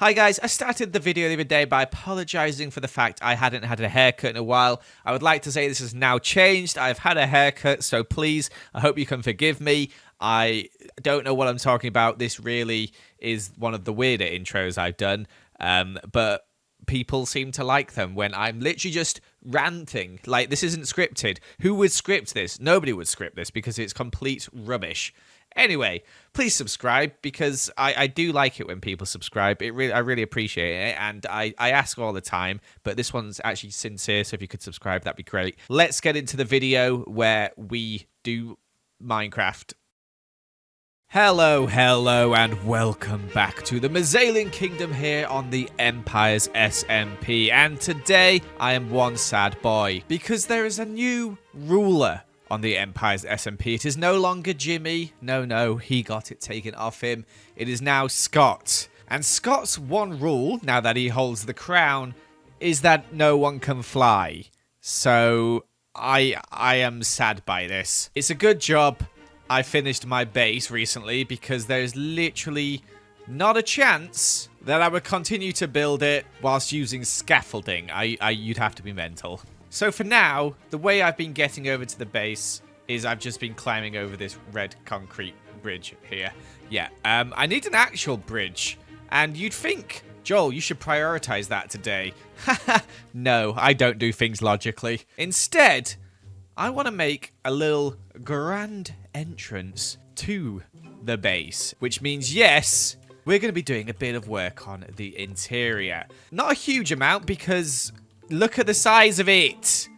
Hi guys, I started the video the other day by apologising for the fact I hadn't had a haircut in a while. I would like to say this has now changed. I've had a haircut, so please, I hope you can forgive me. I don't know what I'm talking about. This really is one of the weirder intros I've done, but people seem to like them when I'm literally just ranting. Like, this isn't scripted. Who would script this? Nobody would script this because it's complete rubbish. Anyway, please subscribe because I do like it when people subscribe. I really appreciate it, and I ask all the time, but this one's actually sincere, so if you could subscribe, that'd be great. Let's get into the video where we do Minecraft. Hello, and welcome back to the Mazalian Kingdom here on the Empire's SMP, and today I am one sad boy because there is a new ruler on the Empire's SMP. It is no longer Jimmy. No, he got it taken off him. It is now Scott. And Scott's one rule, now that he holds the crown, is that no one can fly. So I am sad by this. It's a good job I finished my base recently because there's literally not a chance that I would continue to build it whilst using scaffolding. You'd have to be mental. So for now, the way I've been getting over to the base is I've just been climbing over this red concrete bridge here. Yeah, I need an actual bridge. And you'd think, Joel, you should prioritize that today. Haha, no, I don't do things logically. Instead, I want to make a little grand entrance to the base, which means, yes, we're going to be doing a bit of work on the interior. Not a huge amount because look at the size of it.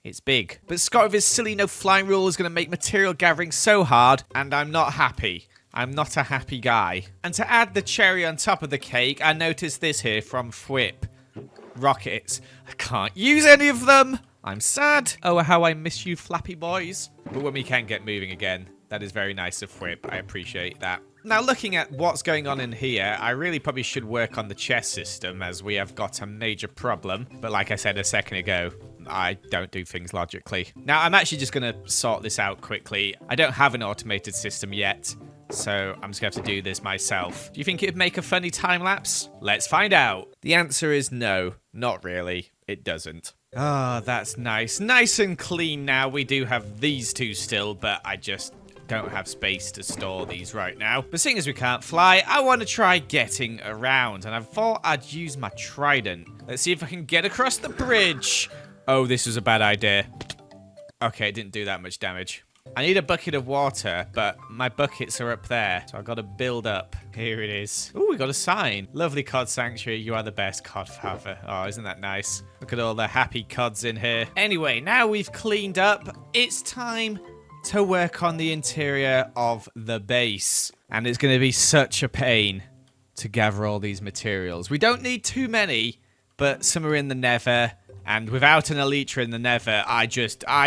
It's big. But Scott with his silly no flying rule is going to make material gathering so hard, and I'm not happy. I'm not a happy guy. And to add the cherry on top of the cake, I noticed this here from Fwip. Rockets. I can't use any of them. I'm sad. Oh, how I miss you, flappy boys. But when we can get moving again, that is very nice of Fwip. I appreciate that. Now, looking at what's going on in here, I really probably should work on the chest system as we have got a major problem. But like I said a second ago, I don't do things logically. Now, I'm actually just going to sort this out quickly. I don't have an automated system yet, so I'm just going to have to do this myself. Do you think it would make a funny time lapse? Let's find out. The answer is no, not really. It doesn't. Ah, that's nice. Nice and clean now. We do have these two still, but I just don't have space to store these right now. But seeing as we can't fly, I want to try getting around, and I thought I'd use my trident. Let's see if I can get across the bridge. Oh, this was a bad idea. Okay, it didn't do that much damage. I need a bucket of water, but my buckets are up there, so I've got to build up. Here it is. Oh, we got a sign. Lovely cod sanctuary. You are the best cod father. Oh, isn't that nice? Look at all the happy cods in here. Anyway, now we've cleaned up, it's time to work on the interior of the base. And it's going to be such a pain to gather all these materials. We don't need too many, but some are in the nether. And without an elytra in the nether, I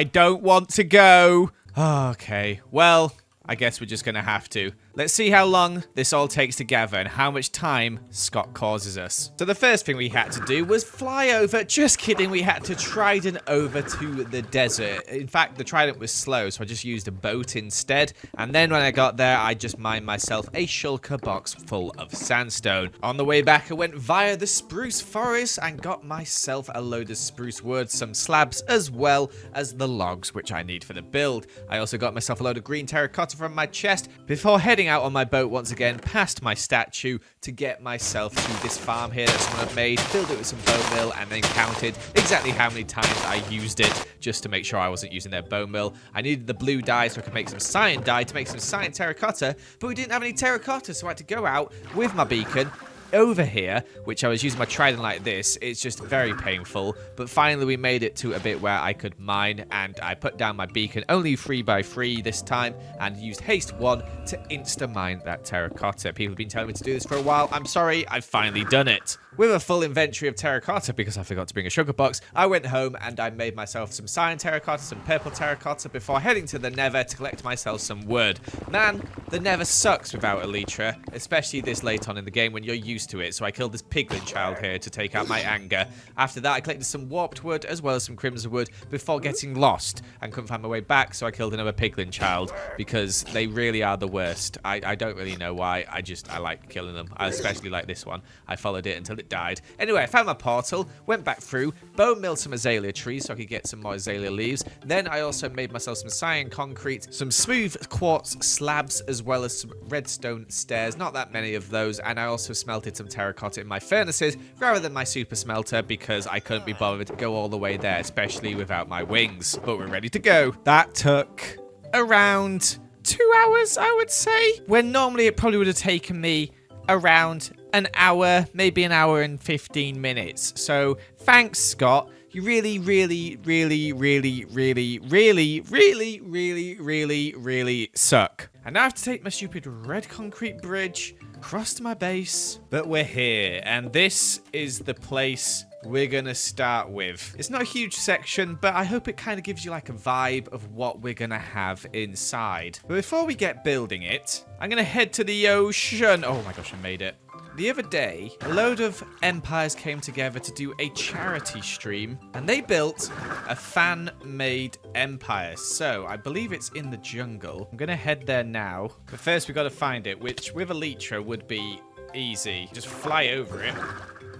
don't want to go. Okay, well, I guess we're just going to have to. Let's see how long this all takes to gather and how much time Scott causes us. So the first thing we had to do was fly over. Just kidding, we had to trident over to the desert. In fact, the trident was slow, so I just used a boat instead. And then when I got there, I just mined myself a shulker box full of sandstone. On the way back, I went via the spruce forest and got myself a load of spruce wood, some slabs, as well as the logs, which I need for the build. I also got myself a load of green terracotta from my chest before heading out on my boat once again past my statue to get myself to this farm here that someone had made, filled it with some bone meal, and then counted exactly how many times I used it just to make sure I wasn't using their bone meal. I needed the blue dye so I could make some cyan dye to make some cyan terracotta, but we didn't have any terracotta, so I had to go out with my beacon over here, which I was using my trident like this. It's just very painful, but finally we made it to a bit where I could mine, and I put down my beacon only 3x3 this time and used haste 1 to insta mine that terracotta. People have been telling me to do this for a while. I'm sorry, I've finally done it. with a full inventory of terracotta because I forgot to bring a sugar box, I went home and I made myself some cyan terracotta, some purple terracotta before heading to the nether to collect myself some wood. Man, the nether sucks without elytra, especially this late on in the game when you're used to it. So I killed this piglin child here to take out my anger. After that, I collected some warped wood as well as some crimson wood before getting lost and couldn't find my way back. So I killed another piglin child because they really are the worst. I don't really know why. I like killing them. I especially like this one. I followed it until it died. Anyway, I found my portal, went back through, bone milled some azalea trees so I could get some more azalea leaves. Then I also made myself some cyan concrete, some smooth quartz slabs, as well as some redstone stairs. Not that many of those. And I also smelted some terracotta in my furnaces rather than my super smelter because I couldn't be bothered to go all the way there, especially without my wings. But we're ready to go. That took around 2 hours, I would say, when normally it probably would have taken me around an hour, maybe an hour and 15 minutes. So thanks, Scott. You really, really, really, really, really, really, really, really, really, really suck. And now I have to take my stupid red concrete bridge across to my base. But we're here, and this is the place we're gonna start with. It's not a huge section, but I hope it kind of gives you like a vibe of what we're gonna have inside. But before we get building it, I'm gonna head to the ocean. Oh my gosh, I made it. The other day, a load of empires came together to do a charity stream, and they built a fan-made empire. So, I believe it's in the jungle. I'm gonna head there now. But first, we gotta find it, which with elytra would be easy. Just fly over it.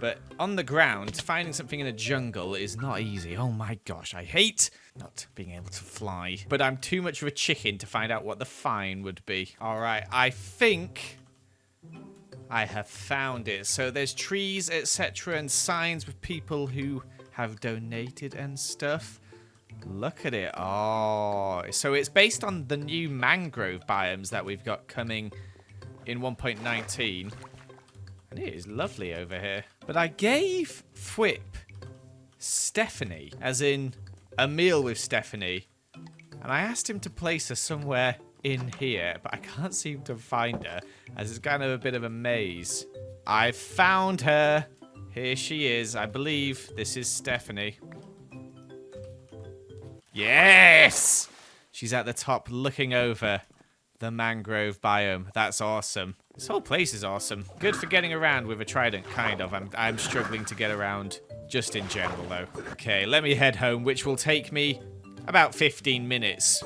But on the ground, finding something in a jungle is not easy. Oh my gosh, I hate not being able to fly. But I'm too much of a chicken to find out what the fine would be. All right, I think I have found it. So there's trees, etc., and signs with people who have donated and stuff. Look at it. Oh, so it's based on the new mangrove biomes that we've got coming in 1.19. And it is lovely over here. But I gave Fwip Stephanie, as in a meal with Stephanie. And I asked him to place her somewhere in here, but I can't seem to find her, as it's kind of a bit of a maze. I found her. Here she is. I believe this is Stephanie. Yes! She's at the top looking over the mangrove biome. That's awesome. This whole place is awesome. Good for getting around with a trident, kind of. I'm struggling to get around just in general, though. Okay, let me head home, which will take me about 15 minutes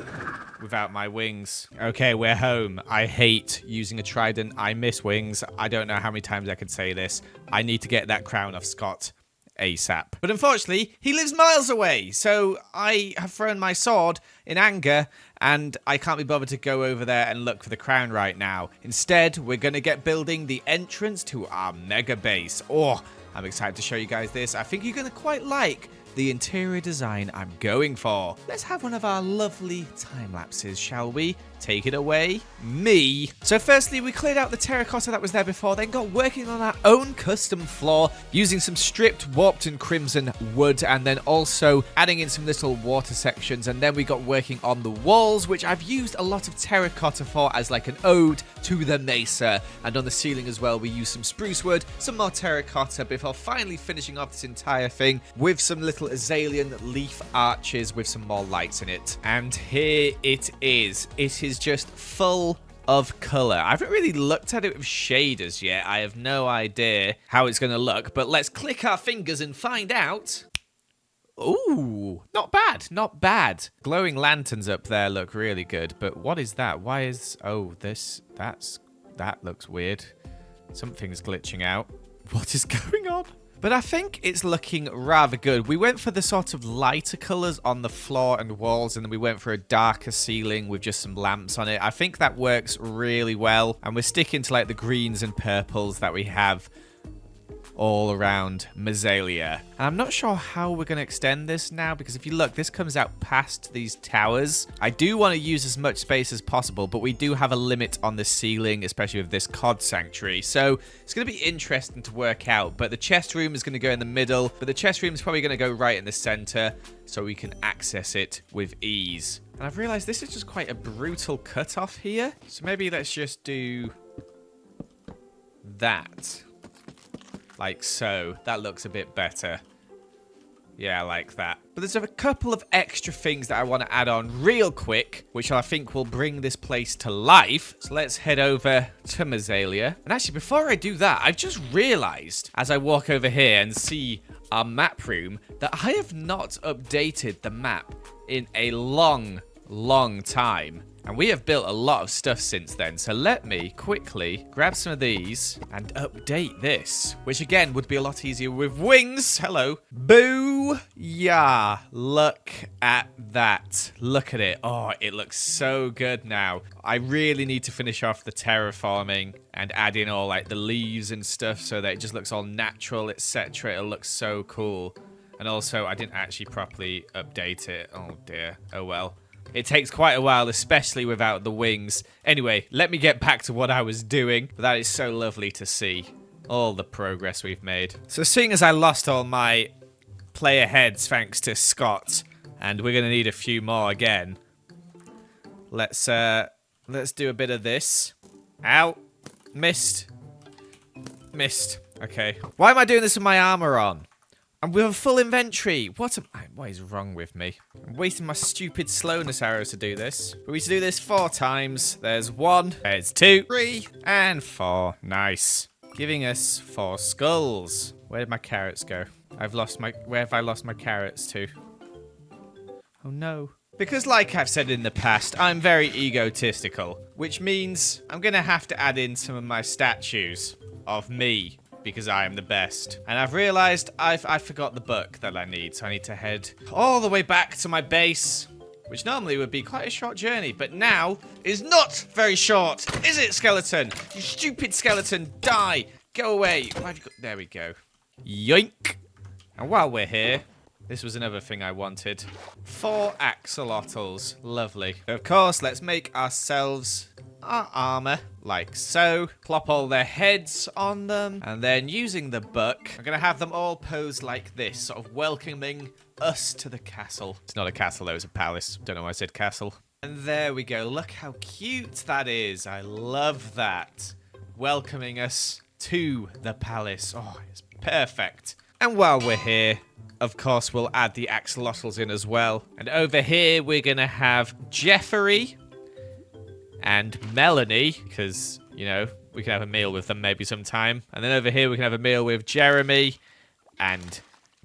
without my wings. Okay, we're home. I hate using a trident. I miss wings. I don't know how many times I could say this. I need to get that crown off Scott ASAP. But unfortunately, he lives miles away. So I have thrown my sword in anger, and I can't be bothered to go over there and look for the crown right now. Instead, we're going to get building the entrance to our mega base. Oh, I'm excited to show you guys this. I think you're going to quite like the interior design I'm going for. Let's have one of our lovely time lapses, shall we? Take it away, me. So firstly, we cleared out the terracotta that was there before, then got working on our own custom floor using some stripped, warped and crimson wood, and then also adding in some little water sections. And then we got working on the walls, which I've used a lot of terracotta for as like an ode to the mesa. And on the ceiling as well, we used some spruce wood, some more terracotta, before finally finishing off this entire thing with some little azalean leaf arches with some more lights in it. And here it is. It is just full of color. I haven't really looked at it with shaders yet. I have no idea how it's going to look, but let's click our fingers and find out. Ooh, not bad, not bad. Glowing lanterns up there look really good, but what is that? Why is... Oh, that looks weird. Something's glitching out. What is going on? But I think it's looking rather good. We went for the sort of lighter colors on the floor and walls, and then we went for a darker ceiling with just some lamps on it. I think that works really well. And we're sticking to like the greens and purples that we have all around Mazalia. And I'm not sure how we're going to extend this now, because if you look, this comes out past these towers. I do want to use as much space as possible, but we do have a limit on the ceiling, especially with this cod sanctuary. So it's going to be interesting to work out, but the chest room is going to go in the middle, but the chest room is probably going to go right in the center so we can access it with ease. And I've realized this is just quite a brutal cutoff here. So maybe let's just do that. Like so. That looks a bit better. Yeah, I like that. But there's a couple of extra things that I want to add on real quick, which I think will bring this place to life. So let's head over to Mazalia. And actually, before I do that, I've just realized as I walk over here and see our map room that I have not updated the map in a long time. And we have built a lot of stuff since then. So let me quickly grab some of these and update this, which again would be a lot easier with wings. Hello. Boo. Yeah. Look at that. Look at it. Oh, it looks so good now. I really need to finish off the terraforming and add in all like the leaves and stuff so that it just looks all natural, etc. It looks so cool. And also, I didn't actually properly update it. Oh dear. Oh well. It takes quite a while, especially without the wings. Anyway, let me get back to what I was doing. But that is so lovely to see. All the progress we've made. So seeing as I lost all my player heads thanks to Scott, and we're going to need a few more again. Let's do a bit of this. Ow. Missed. Missed. Okay. Why am I doing this with my armor on? And with a full inventory. What is wrong with me? I'm wasting my stupid slowness arrows to do this. We need to do this 4 times. There's 1, there's 2, 3, and 4. Nice. Giving us 4 skulls. Where did my carrots go? Where have I lost my carrots to? Oh no. Because like I've said in the past, I'm very egotistical. Which means I'm going to have to add in some of my statues of me. Because I am the best. And I've realized I forgot the book that I need. So I need to head all the way back to my base. Which normally would be quite a short journey. But now is not very short. Is it, skeleton? You stupid skeleton. Die. Go away. Why have you got... There we go. Yoink. And while we're here, this was another thing I wanted. 4 axolotls. Lovely. Of course, let's make ourselves... our armor, like so. Plop all their heads on them. And then using the book, I'm going to have them all posed like this, sort of welcoming us to the castle. It's not a castle, though. It's a palace. Don't know why I said castle. And there we go. Look how cute that is. I love that. Welcoming us to the palace. Oh, it's perfect. And while we're here, of course, we'll add the axolotls in as well. And over here, we're going to have Jeffrey and Melanie, because, you know, we can have a meal with them maybe sometime. And then over here, we can have a meal with Jeremy and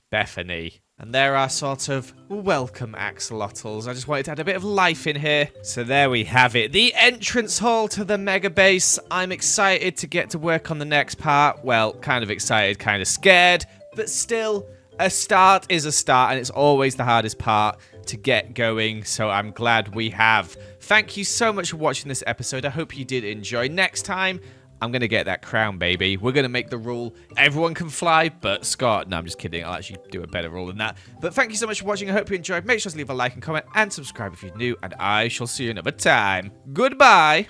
Bethany. And there are sort of welcome axolotls. I just wanted to add a bit of life in here. So there we have it. The entrance hall to the mega base. I'm excited to get to work on the next part. Well, kind of excited, kind of scared. But still, a start is a start. And it's always the hardest part to get going. So I'm glad we have. Thank you so much for watching this episode. I hope you did enjoy. Next time, I'm going to get that crown, baby. We're going to make the rule everyone can fly but Scott. No, I'm just kidding. I'll actually do a better rule than that. But thank you so much for watching. I hope you enjoyed. Make sure to leave a like and comment and subscribe if you're new. And I shall see you another time. Goodbye.